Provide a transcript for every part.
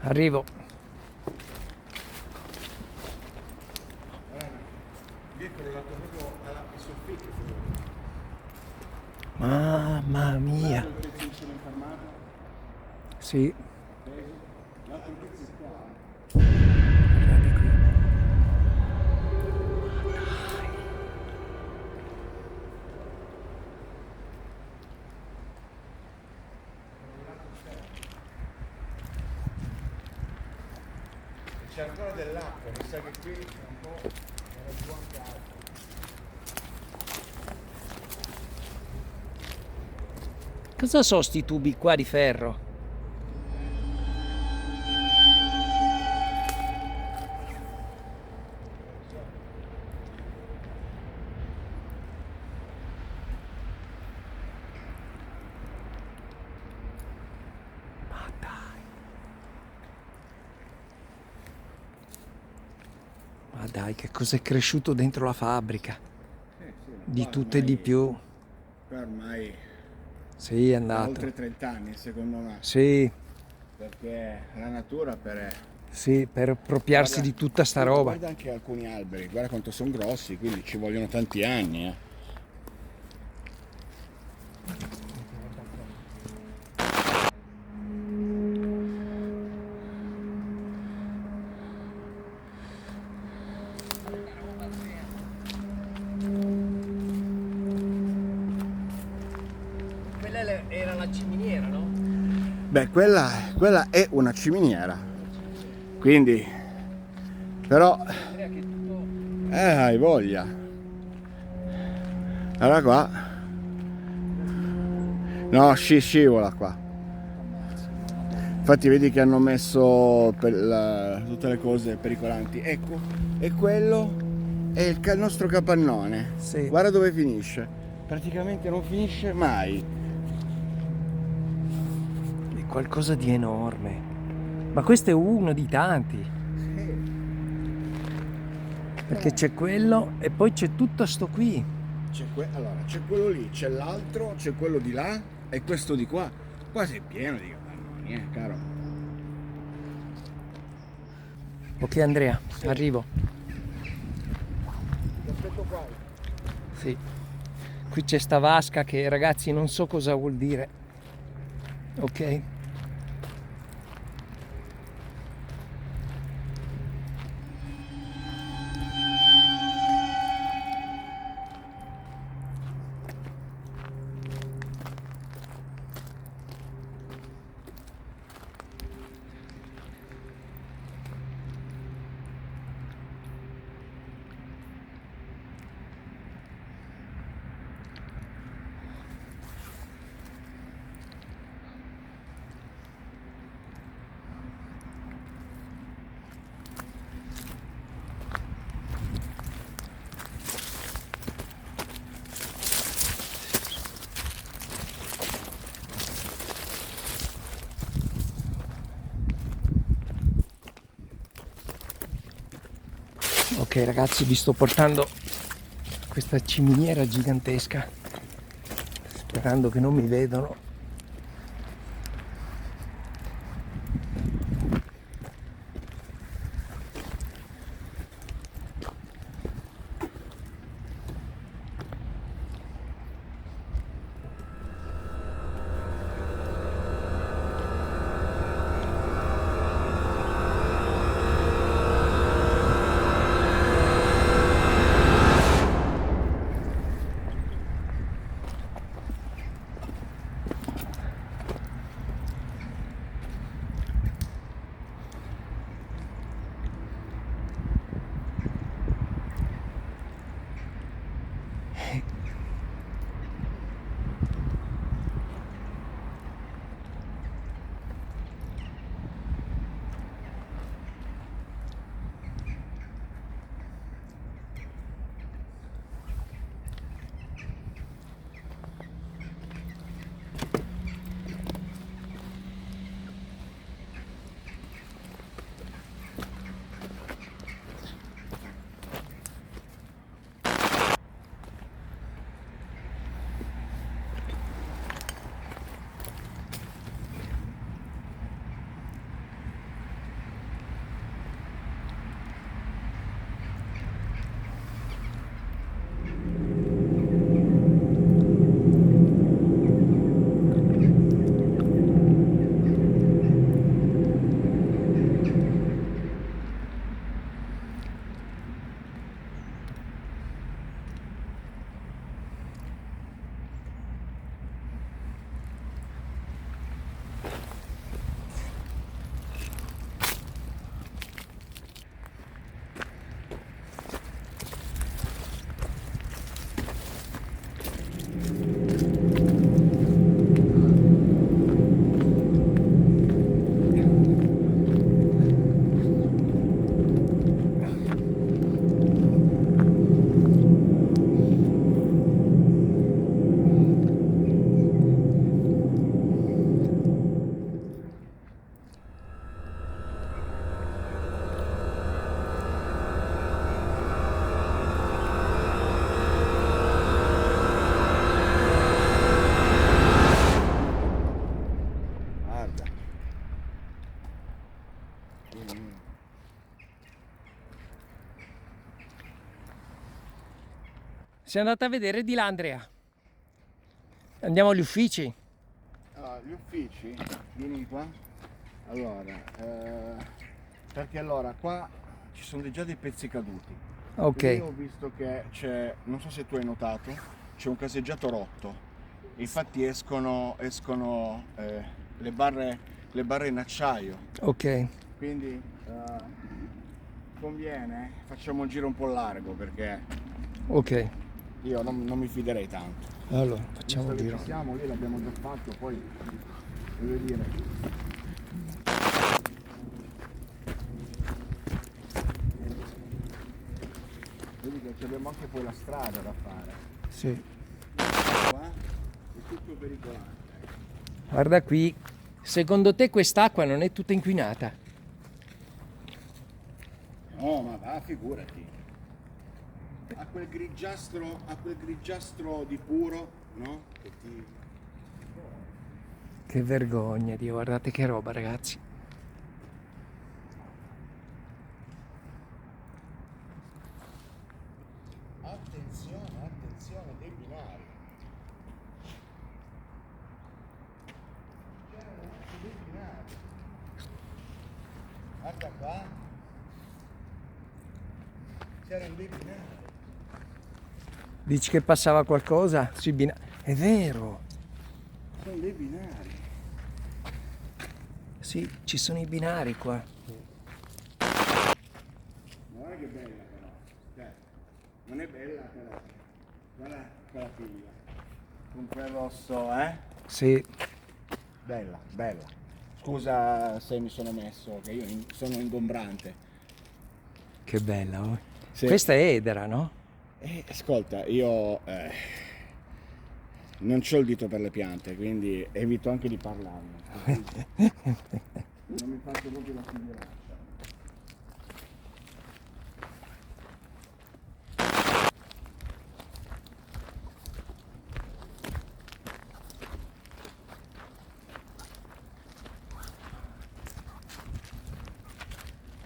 Arrivo. Mamma mia. Sì. Guardate qui. C'è ancora dell'acqua, mi sa che qui è un po' era giù anche altro. Cosa sono sti tubi qua di ferro? Ma dai. Ma dai, che cosa è cresciuto dentro la fabbrica? Di tutto e di più. Ormai Sì, è da andato. oltre 30 anni secondo me, Sì, perché la natura sì, per appropriarsi di tutta sta roba. Guarda anche alcuni alberi, guarda quanto sono grossi, quindi ci vogliono tanti anni. Quella era la ciminiera, no? Beh, quella è una ciminiera, quindi però Andrea, che tutto... hai voglia. Allora qua, no, scivola qua. Infatti vedi che hanno messo tutte le cose pericolanti. Ecco, e quello è il nostro capannone. Sì. Guarda dove finisce. Praticamente non finisce mai. È qualcosa di enorme. Ma questo è uno di tanti. Perché c'è quello e poi c'è tutto sto qui. Allora, c'è quello lì, c'è l'altro, c'è quello di là e questo di qua. Qua sei pieno di capannoni, caro. Ok Andrea, arrivo. Ti aspetto qua. Sì. Qui c'è sta vasca che ragazzi non so cosa vuol dire. Ok? Ok ragazzi, vi sto portando questa ciminiera gigantesca, sperando che non mi vedano. Sei andata a vedere di là, Andrea? Andiamo agli uffici? Allora, gli uffici, vieni qua. Allora, perché allora qua ci sono già dei pezzi caduti. Ok, Io ho visto che c'è, non so se tu hai notato, c'è un caseggiato rotto. Infatti escono le barre in acciaio. ok, Quindi conviene, facciamo il giro un po' largo perché ok. io non mi fiderei tanto. Allora, facciamo Visto il che giro. ci siamo, lì l'abbiamo già fatto, poi voglio dire. Vedi che abbiamo anche poi la strada da fare. Sì. Qua è tutto pericolante. Guarda qui. Secondo te quest'acqua non è tutta inquinata? No, ma va, figurati. Ha quel grigiastro di puro, no? Che ti... Che vergogna, Dio, guardate che roba, ragazzi. Attenzione dei binari. C'erano anche dei binari. Guarda qua. C'erano dei binari. Dici che passava qualcosa sui binari? È vero. Sono dei binari. Sì, ci sono i binari qua. Guarda che bella però. Cioè, non è bella però. Guarda quella figlia. Con quel rosso, eh? Sì, Bella, bella. Scusa se mi sono messo, che io sono ingombrante. che bella. Oh. Sì. Questa è Edera, no? Ascolta, io non c'ho il dito per le piante, quindi evito anche di parlarne. Non mi faccio proprio la figuraccia.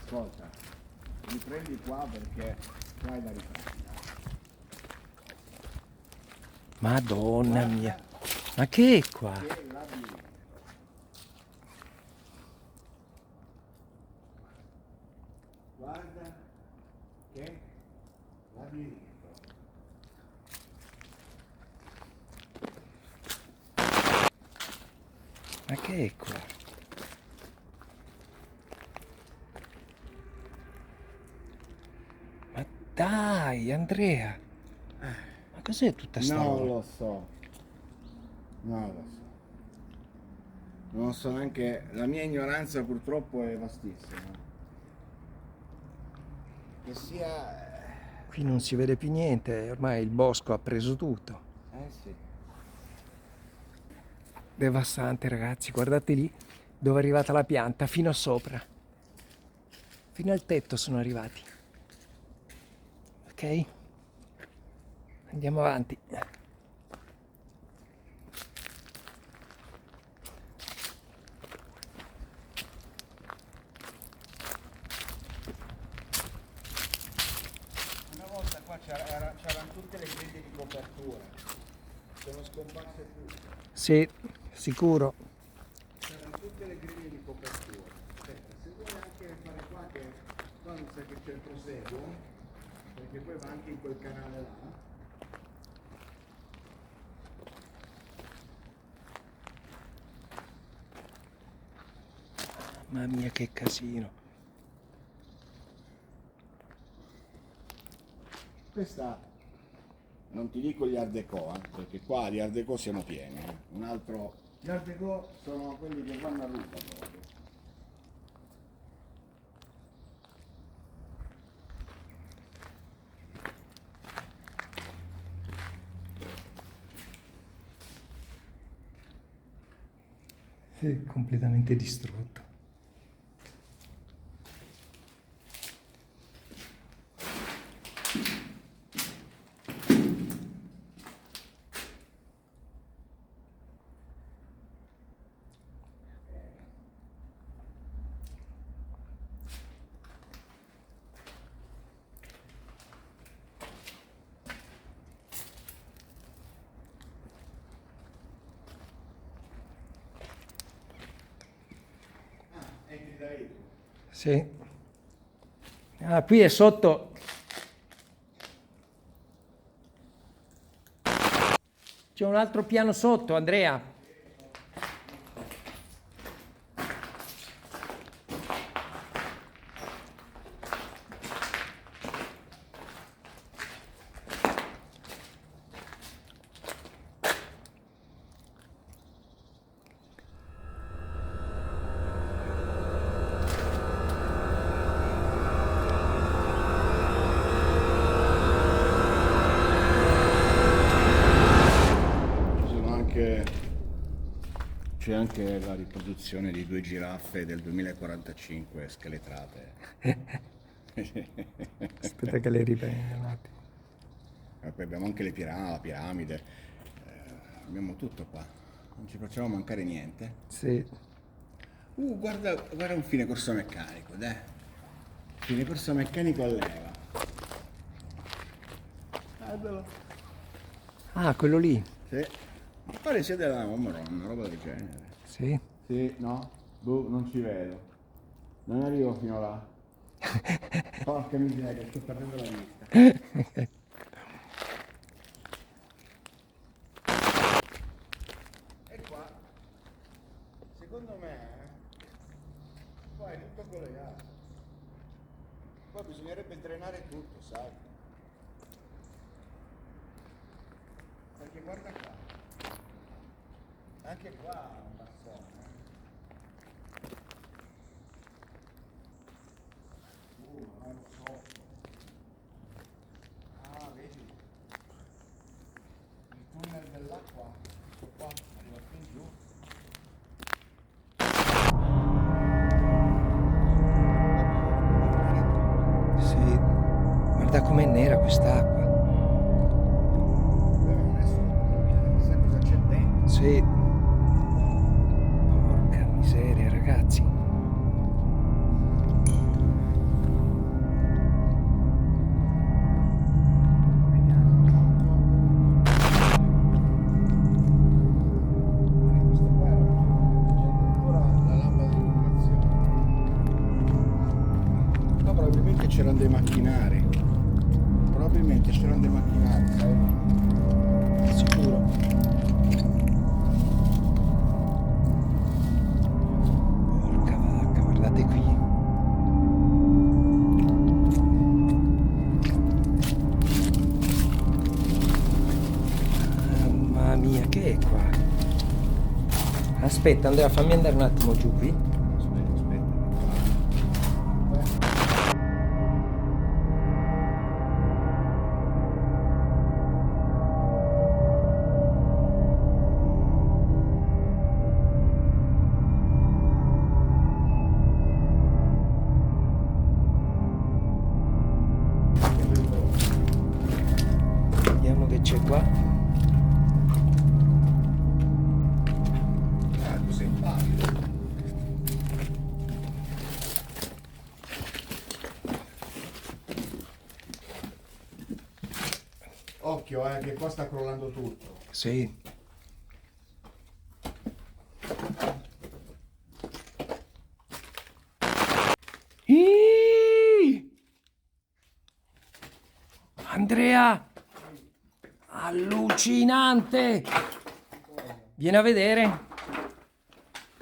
Ascolta, mi prendi qua perché qua è da riprendere. Madonna mia. Ma che è qua? Che labirinto. Guarda che labirinto. Ma che è qua? Ma dai, Andrea. Ma cos'è tutta sta Non roba? lo so, non lo so. Non so neanche, la mia ignoranza purtroppo è vastissima. Che sia... Qui non si vede più niente, ormai il bosco ha preso tutto. sì. Devastante, ragazzi, guardate lì dove è arrivata la pianta, fino a sopra. Fino al tetto sono arrivati. Ok? Andiamo avanti. Una volta qua c'erano tutte le griglie di copertura. Sono scomparse tutte. Sì, sicuro. C'erano tutte le griglie di copertura. Aspetta, se vuoi anche fare qua che qua mi sa che c'è il proseguo, perché poi va anche in quel canale là. Mamma mia che casino. Questa non ti dico gli Art Deco, perché qua di Art Deco siamo pieni. Un altro. Gli Art Deco sono quelli che vanno a ruba proprio. Sì, completamente distrutto. Sì. Ah, qui è sotto. C'è un altro piano sotto, Andrea. C'è anche la riproduzione di 2 giraffe del 2045 scheletrate. Aspetta che le riprendo un attimo. E poi abbiamo anche la piramide, abbiamo tutto qua, non ci facciamo mancare niente. Sì. Guarda un fine corso meccanico, dai. Fine corso meccanico a leva. Guardalo. Ah, quello lì. Sì. Pare sia della Omron, una roba del genere. Sì. Sì, no? Boh, non ci vedo. Non arrivo fino là. Porca miseria, sto perdendo la vista. E qua, secondo me, qua è tutto collegato. Qua bisognerebbe drenare tutto, sai? Perché guarda qua. Anche qua è un bassone. Non lo so. Ah, vedi? Il tunnel dell'acqua, questo qua, arriva fin giù. Sì. Guarda com'è nera quest'acqua. Beh, non è solo, sai cosa c'è dentro? Sì. Porca miseria, ragazzi. Questo qua c'è addirittura la lampada di illuminazione. Qua probabilmente c'erano dei macchinari. Probabilmente c'erano dei macchinari, sai? Sicuro. Porca vacca, guardate qui. Mamma mia, che è qua? Aspetta, Andrea, fammi andare un attimo giù qui. Aspetta. Vediamo che c'è qua. Ah, tu sei impavido. Occhio, che qua sta crollando tutto. Sì. Andrea! Allucinante! Vieni a vedere.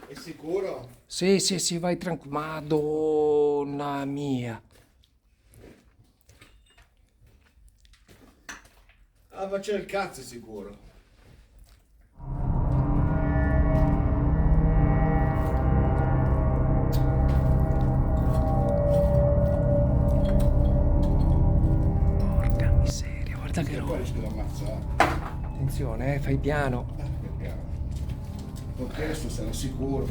È sicuro? Sì, sì, sì, vai tranquillo. Madonna mia. Ah, ma c'è il cazzo, è sicuro. Porca miseria, guarda che Poi roba. rischio di ammazzare. Attenzione, fai piano. Che piano. Con questo sono sicuro.